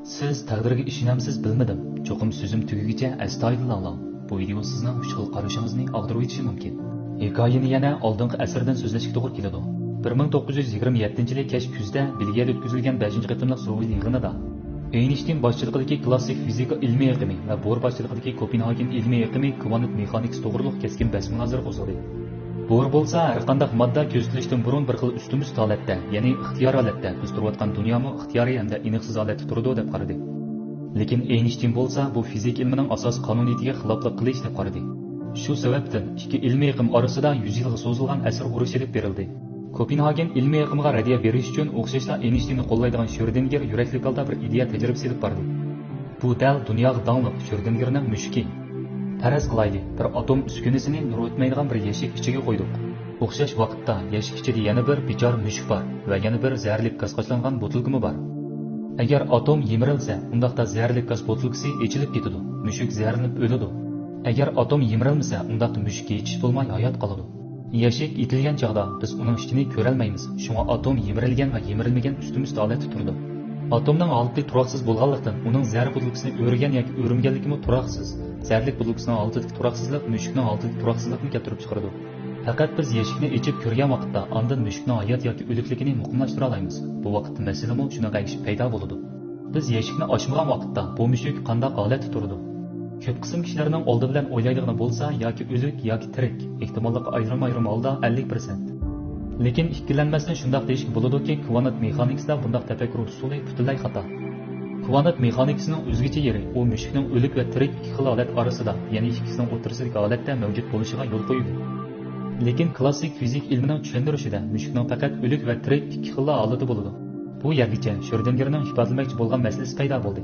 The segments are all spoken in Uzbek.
Siz taqdirga ishonamsiz bilmadim. Cho'qim so'zim tugigicha astoydil anglang. Bu video sizning uch xil qarashingizni og'dirib o'tishi mumkin. Hikoyani yana oldingi asrdan so'zlashga to'g'ri keladi. 1927-yil kech kuzda Belgiyada o'tkazilgan 5-qitimliq Sovet yig'inida Einstein boshchiligidagi klassik fizika ilmiy aqimi va Bohr boshchiligidagi Kopenhagen ilmiy aqimi kvant mexanikasi to'g'riliq keskin bahs-munozara qo'zg'adi. Bohr bo'lsa har qanday modda ko'zlashdan burun bir xil ustimiz holatda, ya'ni ixtiyor holatda biz turayotgan dunyomi ixtiyoriy hamda aniqsiz holatda turadi deb qaradi. Lekin Einstein bo'lsa bu fizik ilmining asos qonuniyatiga xiloflik qilish deb qaradi. Shu sababdan ikki ilmiy aqim orasida 100 yilga cho'zilgan asr urushi olib berildi. Kopenhagen ilmiy aqimga raddiya berish uchun o'xshashla Einsteinni qo'llaydigan Schrödinger yurakli holda bir ideya tajribasi olib bordi. Bu dal dunyoga dongliq Schrödingerning mushki. Faraz qilayli, bir atom uskunasini nur o'tmaydigan bir yeshik ichiga qo'ydik. O'xshash vaqtda yeshik ichida yana bir bechor mushuk bor va yana bir zaharli gaz qo'shilgan botilkami bor. Agar atom yemirilsa, undaqda zaharli gaz botilkasi echilib ketadi. Mushuk zaharlanib o'ladi. Agar atom yemirilmasa, undaqda mushukka yechish bo'lmay hayot qoladi. Yeshik itilgan chaqda biz uning ichini ko'ra olmaymiz. Shunga atom yemirilgan va yemirilmagan ustimiz holatda turdi. Atomning holati turoqsiz bo'lganlikdan uning zahar botilkasini o'rgan yoki o'rimganligimi turoqsiz. Zaharlik botilkasining holatidagi turoqsizlik mushukning holatidagi turoqsizlikni keltirib chiqaradi. Faqat biz yeshikni ichib ko'rgan vaqtda ondan mushukning hayot yoki o'likligini muqimlashtira olamiz. Bu vaqtda masalami shunaqa ish paydo bo'ladi. Biz yeshikni ochmagan vaqtda bu mushuk qanday holatda turadi? Ko'p qism kishilarning oldi bilan o'ylaydigani bo'lsa yoki o'lik yoki tirik, ehtimollik ayrim holda 50%. Lekin ikkilanmasdan shunday deyishga bo'ladiki, kvant mexanikasida bunday tafakkur usuli butunlay xato. Kvant mexanikasining o'zgacha yeri u mushukning o'lik va tirik ikki xil holat orasida, ya'ni ikkisining o'rtasidagi holatda mavjud bo'lishiga yo'l qo'ydi. Lekin klassik fizik ilmining tushuntirishida mushukning faqat o'lik va tirik ikki xil holati bo'ladi. Bu yergacha Schrödingerning ifodalamoqchi bo'lgan masalasi paydo bo'ldi.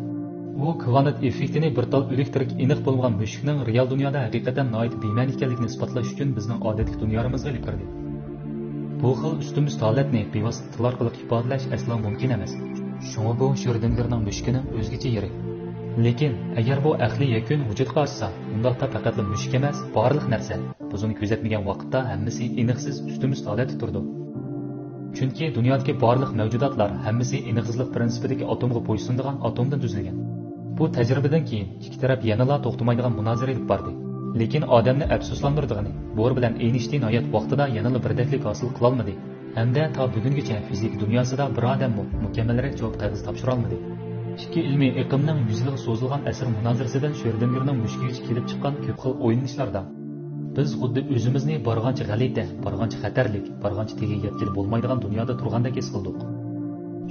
U kvant effektini bir tal o'lik tirik aniq bo'lgan mushukning real dunyoda haqiqatan noit bema'ni ekanligini isbotlash uchun bizning odatiy dunyomizga olib kirdi. Bu xil ustimiz holatni bevosita orqali ifodalash aslo mumkin emas. Shunga bu Schrödingerning mushkining o'zgacha yeri. Lekin agar bu aqliy yakun vujudga chiqsa, undaqda faqat mushuk emas, barliq narsa buzuni ko'zatmagan vaqtda hammasi aniqsiz ustimiz holatda turdi. Chunki dunyodagi barliq mavjudotlar hammasi aniqsizlik prinsipidagi atomga bo'ysunadigan atomdan tuzilgan. Bu tajribadan keyin ikki taraf yanala to'xtamaydigan munozara olib bordi. Lekin odamni afsuslantirdigani, Bohr bilan Einstein hayot vaqtida yanala birdaklik hosil qila olmadi. Hamda ta bugungacha fizik dunyosida bir odam mukammalroq javob qilib topshira olmadi. Ikki ilmiy aqimning 100 yilga cho'zilgan asr munozarasidan Schrödingerning mushkiga kelib chiqqan ko'p xil o'yinishlarda biz xuddi o'zimizni borgancha g'alati, borgancha xatarlik, borgancha tegi yetkazib bo'lmaydigan dunyoda turgandek his qildik.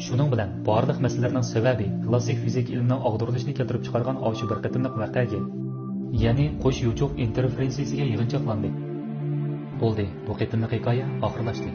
Shuning bilan barliq masalalarning sababi klassik fizik ilmining og'dirilishini keltirib chiqargan o'sha bir qatimliq voqeaga, ya'ni qo'sh yo'chuq interferensiyasiga yig'inchoqlandi. Bo'ldi, bu qatimliq hikoya oxirlashdi.